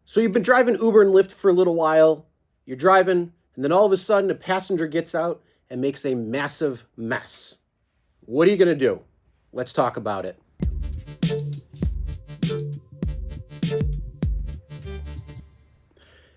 So you've been driving Uber and Lyft for a little while, you're driving, and then all of a sudden a passenger gets out and makes a massive mess. What are you going to do? Let's talk about it.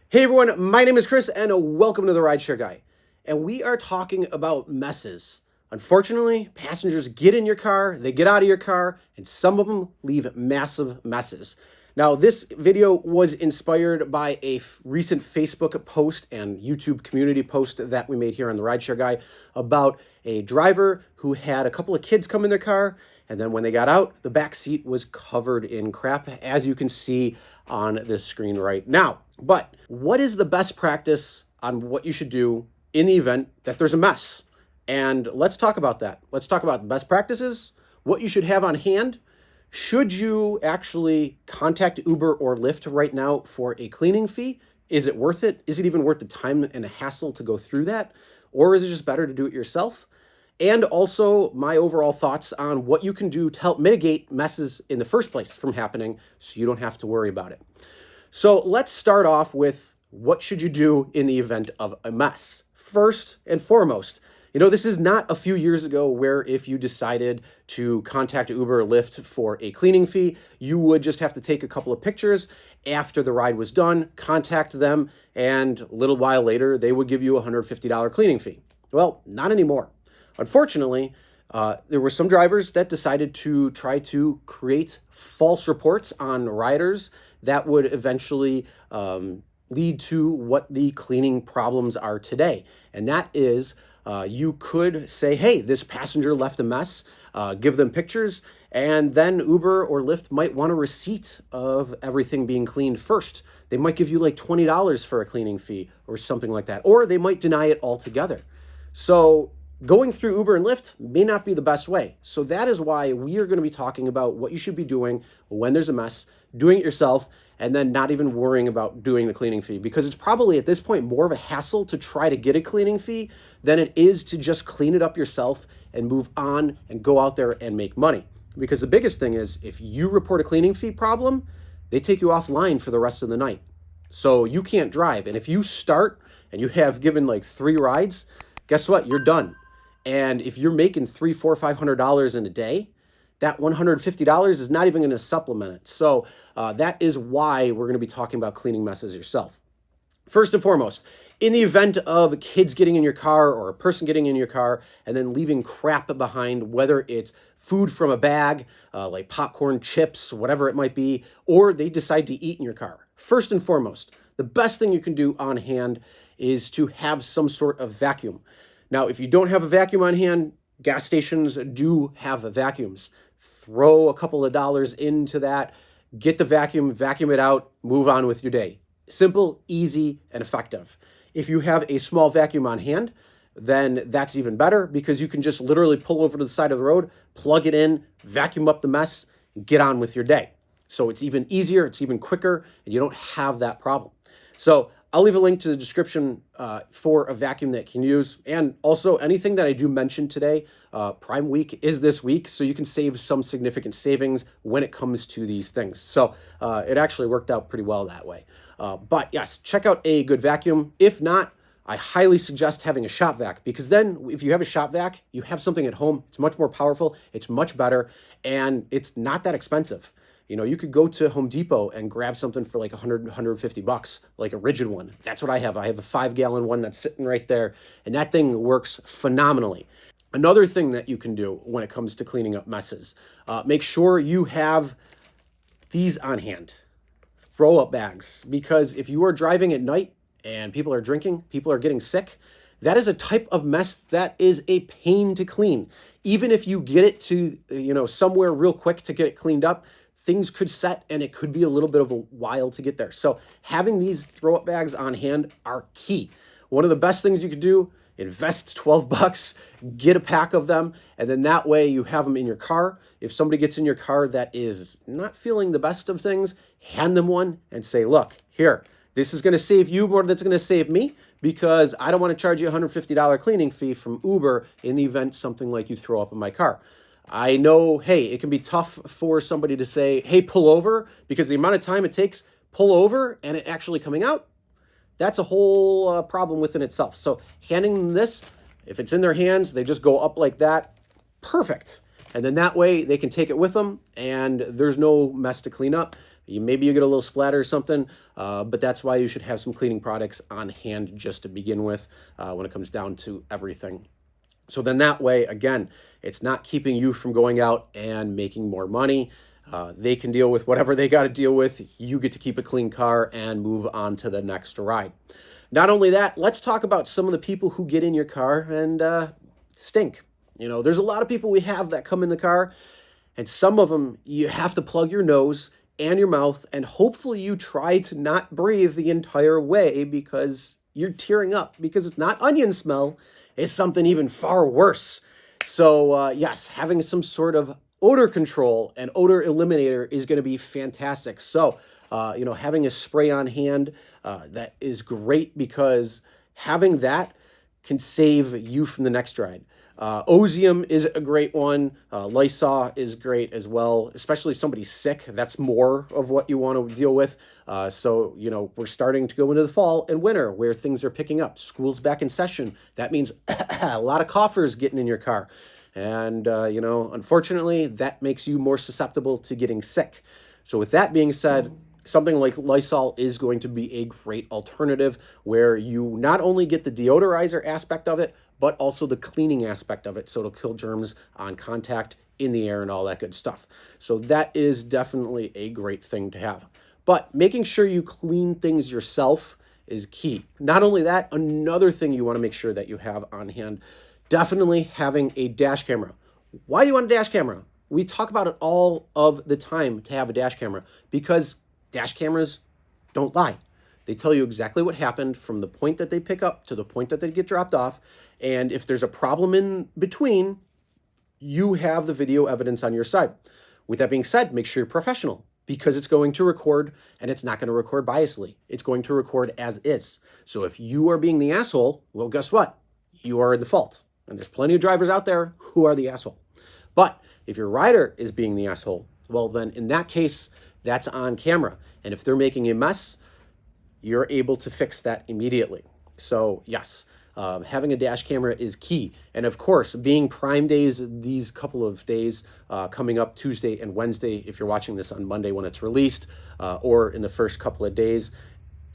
Hey everyone, my name is Chris and welcome to the Rideshare Guy. And we are talking about messes. Unfortunately, passengers get in your car, they get out of your car, and some of them leave massive messes. Now, this video was inspired by a recent Facebook post and YouTube community post that we made here on the Rideshare Guy about a driver who had a couple of kids come in their car, and then when they got out, the back seat was covered in crap, as you can see on the screen right now. But what is the best practice on what you should do in the event that there's a mess? And let's talk about that. Let's talk about best practices, what you should have on hand. Should you actually contact Uber or Lyft right now for a cleaning fee? Is it worth it? Is it even worth the time and the hassle to go through that? Or is it just better to do it yourself? And also my overall thoughts on what you can do to help mitigate messes in the first place from happening so you don't have to worry about it. So let's start off with what should you do in the event of a mess? First and foremost, this is not a few years ago where if you decided to contact Uber or Lyft for a cleaning fee, you would just have to take a couple of pictures after the ride was done, contact them, and a little while later, they would give you a $150 cleaning fee. Well, not anymore. Unfortunately, there were some drivers that decided to try to create false reports on riders that would eventually lead to what the cleaning problems are today. And that is, you could say, hey, this passenger left a mess, give them pictures, and then Uber or Lyft might want a receipt of everything being cleaned first. They might give you like $20 for a cleaning fee or something like that, or they might deny it altogether. So going through Uber and Lyft may not be the best way. So that is why we are going to be talking about what you should be doing when there's a mess, doing it yourself, and then not even worrying about doing the cleaning fee, because it's probably at this point more of a hassle to try to get a cleaning fee than it is to just clean it up yourself and move on and go out there and make money. Because the biggest thing is if you report a cleaning fee problem, they take you offline for the rest of the night. So you can't drive. And if you start and you have given like 3 rides, guess what? You're done. And if you're making $300, $400, $500 in a day, that $150 is not even going to supplement it. So that is why we're going to be talking about cleaning messes yourself. First and foremost, in the event of kids getting in your car or a person getting in your car and then leaving crap behind, whether it's food from a bag, like popcorn, chips, whatever it might be, or they decide to eat in your car. First and foremost, the best thing you can do on hand is to have some sort of vacuum. Now, if you don't have a vacuum on hand, gas stations do have vacuums. Throw a couple of dollars into that, get the vacuum it out, move on with your day. Simple, easy, and effective. If you have a small vacuum on hand, then that's even better because you can just literally pull over to the side of the road, plug it in, vacuum up the mess, and get on with your day. So it's even easier, it's even quicker, and you don't have that problem. So I'll leave a link to the description for a vacuum that you can use. And also anything that I do mention today, Prime Week is this week, so you can save some significant savings when it comes to these things. So it actually worked out pretty well that way. But yes, check out a good vacuum. If not, I highly suggest having a shop vac, because then if you have a shop vac, you have something at home. It's much more powerful, it's much better, and it's not that expensive. You could go to Home Depot and grab something for like $100, $150, like a rigid one. That's what I have. I have a 5-gallon one that's sitting right there, and that thing works phenomenally. Another thing that you can do when it comes to cleaning up messes, make sure you have these on hand, throw-up bags, because if you are driving at night and people are drinking, people are getting sick, that is a type of mess that is a pain to clean. Even if you get it to, somewhere real quick to get it cleaned up, things could set and it could be a little bit of a while to get there. So having these throw-up bags on hand are key. One of the best things you could do, invest $12, get a pack of them, and then that way you have them in your car. If somebody gets in your car that is not feeling the best of things, hand them one and say, look, here, this is going to save you more than it's going to save me, because I don't want to charge you a $150 cleaning fee from Uber in the event something like you throw up in my car. I know, hey, it can be tough for somebody to say, hey, pull over, because the amount of time it takes, pull over and it actually coming out, that's a whole problem within itself. So handing them this, if it's in their hands, they just go up like that. Perfect. And then that way they can take it with them and there's no mess to clean up. Maybe you get a little splatter or something, but that's why you should have some cleaning products on hand just to begin with when it comes down to everything. So then that way, again, it's not keeping you from going out and making more money. They can deal with whatever they got to deal with. You get to keep a clean car and move on to the next ride. Not only that, let's talk about some of the people who get in your car and stink. You know, there's a lot of people we have that come in the car, and some of them you have to plug your nose and your mouth, and hopefully you try to not breathe the entire way because you're tearing up, because it's not onion smell, it's something even far worse. So yes, having some sort of odor control and odor eliminator is going to be fantastic. So, you know, having a spray on hand, that is great because having that can save you from the next ride. Ozium is a great one. Lysol is great as well, especially if somebody's sick. That's more of what you want to deal with. So, you know, we're starting to go into the fall and winter where things are picking up. School's back in session. That means a lot of coughers getting in your car. And, you know, unfortunately, that makes you more susceptible to getting sick. So with that being said, something like Lysol is going to be a great alternative where you not only get the deodorizer aspect of it, but also the cleaning aspect of it. So it'll kill germs on contact, in the air, and all that good stuff. So that is definitely a great thing to have. But making sure you clean things yourself is key. Not only that, another thing you want to make sure that you have on hand, definitely having a dash camera. Why do you want a dash camera? We talk about it all of the time to have a dash camera because dash cameras don't lie. They tell you exactly what happened from the point that they pick up to the point that they get dropped off. And if there's a problem in between, you have the video evidence on your side. With that being said, make sure you're professional because it's going to record and it's not going to record biasly. It's going to record as is. So if you are being the asshole, well, guess what? You are the fault. And there's plenty of drivers out there who are the asshole. But if your rider is being the asshole, well, then in that case, that's on camera. And if they're making a mess, you're able to fix that immediately. So yes, having a dash camera is key. And of course, being Prime days, these couple of days coming up Tuesday and Wednesday, if you're watching this on Monday when it's released, or in the first couple of days,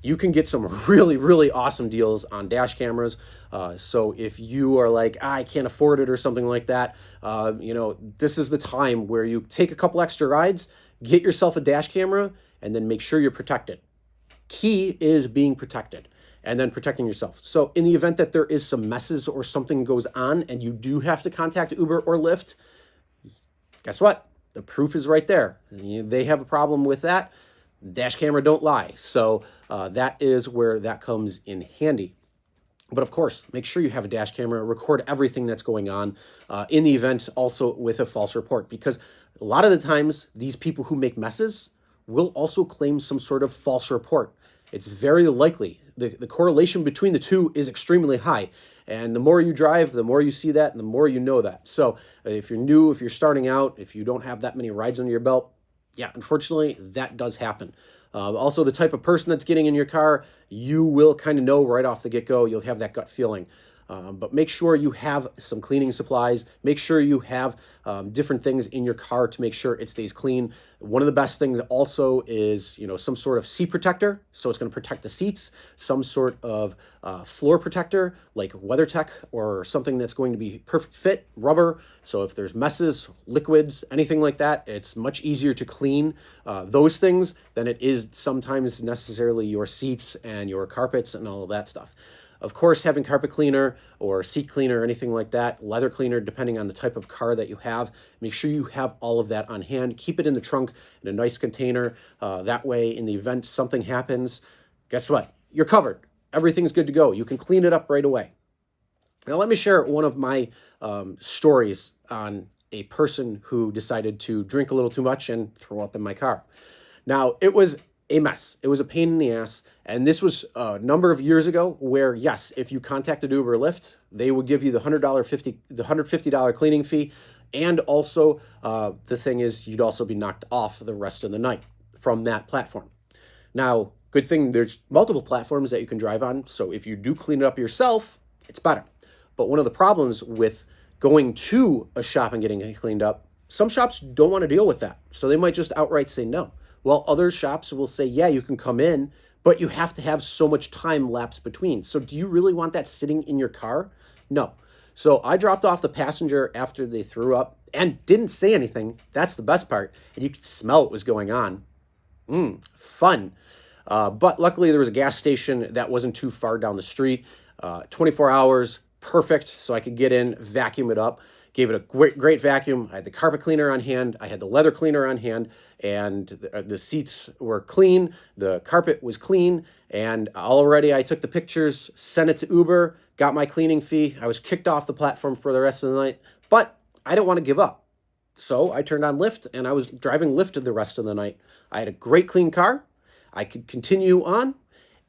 you can get some really, really awesome deals on dash cameras. So if you are like, I can't afford it or something like that, you know, this is the time where you take a couple extra rides, get yourself a dash camera, and then make sure you're protected. Key is being protected and then protecting yourself. So in the event that there is some messes or something goes on and you do have to contact Uber or Lyft, guess what? The proof is right there. They have a problem with that. Dash camera don't lie. So that is where that comes in handy. But of course, make sure you have a dash camera, record everything that's going on in the event, also with a false report, because a lot of the times these people who make messes will also claim some sort of false report. It's very likely. The correlation between the two is extremely high. And the more you drive, the more you see that, and the more you know that. So if you're new, if you're starting out, if you don't have that many rides under your belt, yeah, unfortunately, that does happen. Also, the type of person that's getting in your car, you will kind of know right off the get-go. You'll have that gut feeling. But make sure you have some cleaning supplies. Make sure you have different things in your car to make sure it stays clean. One of the best things also is, you know, some sort of seat protector. So it's going to protect the seats, some sort of floor protector like WeatherTech or something that's going to be perfect fit, rubber. So if there's messes, liquids, anything like that, it's much easier to clean those things than it is sometimes necessarily your seats and your carpets and all of that stuff. Of course, having carpet cleaner or seat cleaner or anything like that, leather cleaner, depending on the type of car that you have, make sure you have all of that on hand. Keep it in the trunk in a nice container. That way, in the event something happens, guess what? You're covered. Everything's good to go. You can clean it up right away. Now, let me share one of my stories on a person who decided to drink a little too much and throw up in my car. Now, it was a mess. It was a pain in the ass. And this was a number of years ago where, yes, if you contacted Uber or Lyft, they would give you the $150 cleaning fee. And also, the thing is, you'd also be knocked off the rest of the night from that platform. Now, good thing there's multiple platforms that you can drive on, so if you do clean it up yourself, it's better. But one of the problems with going to a shop and getting it cleaned up, some shops don't want to deal with that. So they might just outright say no. Well, other shops will say, yeah, you can come in, but you have to have so much time lapse between. So do you really want that sitting in your car? No. So I dropped off the passenger after they threw up and didn't say anything. That's the best part. And you could smell what was going on. Fun. But luckily there was a gas station that wasn't too far down the street. 24 hours, perfect. So I could get in, vacuum it up. Gave it a great vacuum. I had the carpet cleaner on hand. I had the leather cleaner on hand, and the seats were clean. The carpet was clean, and already I took the pictures, sent it to Uber, got my cleaning fee. I was kicked off the platform for the rest of the night, but I didn't want to give up. So I turned on Lyft, and I was driving Lyft the rest of the night. I had a great clean car. I could continue on,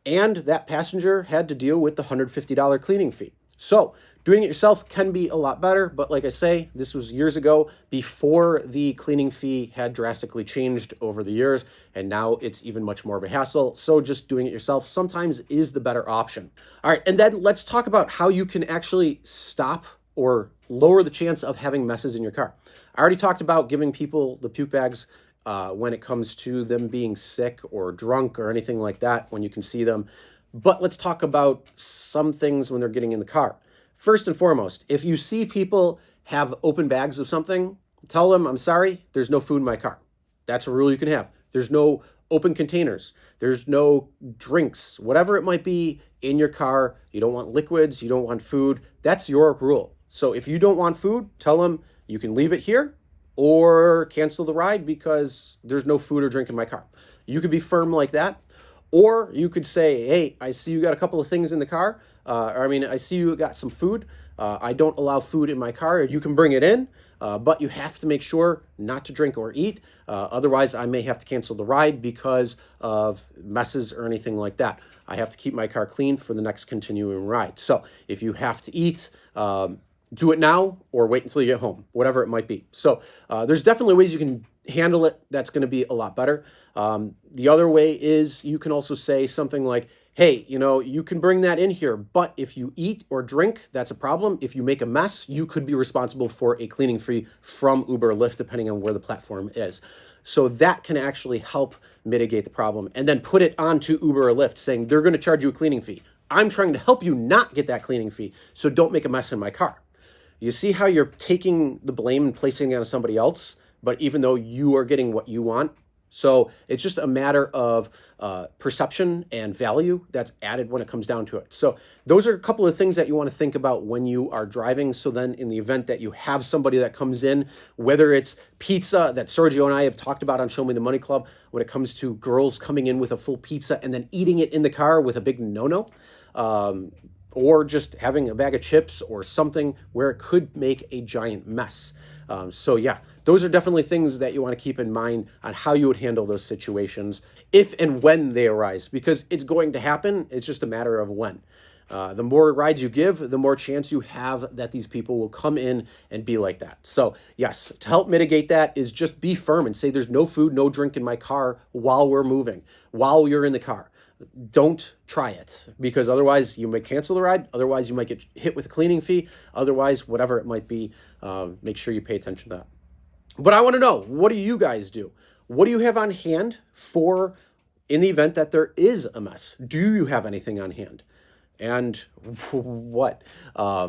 and that passenger had to deal with the $150 cleaning fee. So doing it yourself can be a lot better, but like I say, this was years ago before the cleaning fee had drastically changed over the years, and now it's even much more of a hassle. So just doing it yourself sometimes is the better option. All right, and then let's talk about how you can actually stop or lower the chance of having messes in your car. I already talked about giving people the puke bags when it comes to them being sick or drunk or anything like that when you can see them. But let's talk about some things when they're getting in the car. First and foremost, if you see people have open bags of something, tell them, I'm sorry, there's no food in my car. That's a rule you can have. There's no open containers. There's no drinks, whatever it might be in your car. You don't want liquids. You don't want food. That's your rule. So if you don't want food, tell them you can leave it here or cancel the ride because there's no food or drink in my car. You could be firm like that. Or you could say, hey, I see you got a couple of things in the car. I see you got some food. I don't allow food in my car. You can bring it in, but you have to make sure not to drink or eat. Otherwise, I may have to cancel the ride because of messes or anything like that. I have to keep my car clean for the next continuing ride. So if you have to eat, do it now or wait until you get home, whatever it might be. So there's definitely ways you can handle it that's going to be a lot better. The other way is you can also say something like, hey, you can bring that in here, but if you eat or drink, that's a problem. If you make a mess, you could be responsible for a cleaning fee from Uber or Lyft, depending on where the platform is. So that can actually help mitigate the problem. And then put it onto Uber or Lyft saying they're going to charge you a cleaning fee. I'm trying to help you not get that cleaning fee, so don't make a mess in my car. You see how you're taking the blame and placing it on somebody else, but even though you are getting what you want? So it's just a matter of perception and value that's added when it comes down to it. So those are a couple of things that you want to think about when you are driving. So then in the event that you have somebody that comes in, whether it's pizza that Sergio and I have talked about on Show Me the Money Club, when it comes to girls coming in with a full pizza and then eating it in the car with a big no-no, or just having a bag of chips or something where it could make a giant mess. So yeah, those are definitely things that you want to keep in mind on how you would handle those situations if and when they arise, because it's going to happen. It's just a matter of when. The more rides you give, the more chance you have that these people will come in and be like that. So yes, to help mitigate that is just be firm and say there's no food, no drink in my car while we're moving, while you're in the car. Don't try it, because otherwise you might cancel the ride. Otherwise you might get hit with a cleaning fee. Otherwise, whatever it might be, make sure you pay attention to that. But I want to know, what do you guys do? What do you have on hand for in the event that there is a mess? Do you have anything on hand? And what?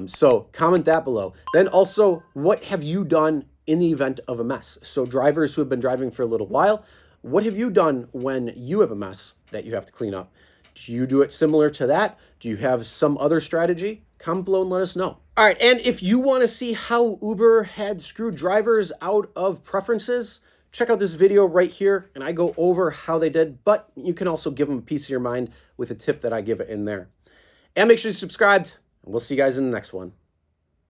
So comment that below. Then also, what have you done in the event of a mess? So drivers who have been driving for a little while, what have you done when you have a mess that you have to clean up? Do you do it similar to that? Do you have some other strategy? Comment below and let us know. All right, and if you want to see how Uber had screwed drivers out of preferences, check out this video right here, and I go over how they did, but you can also give them a piece of your mind with a tip that I give it in there. And make sure you subscribed, and we'll see you guys in the next one.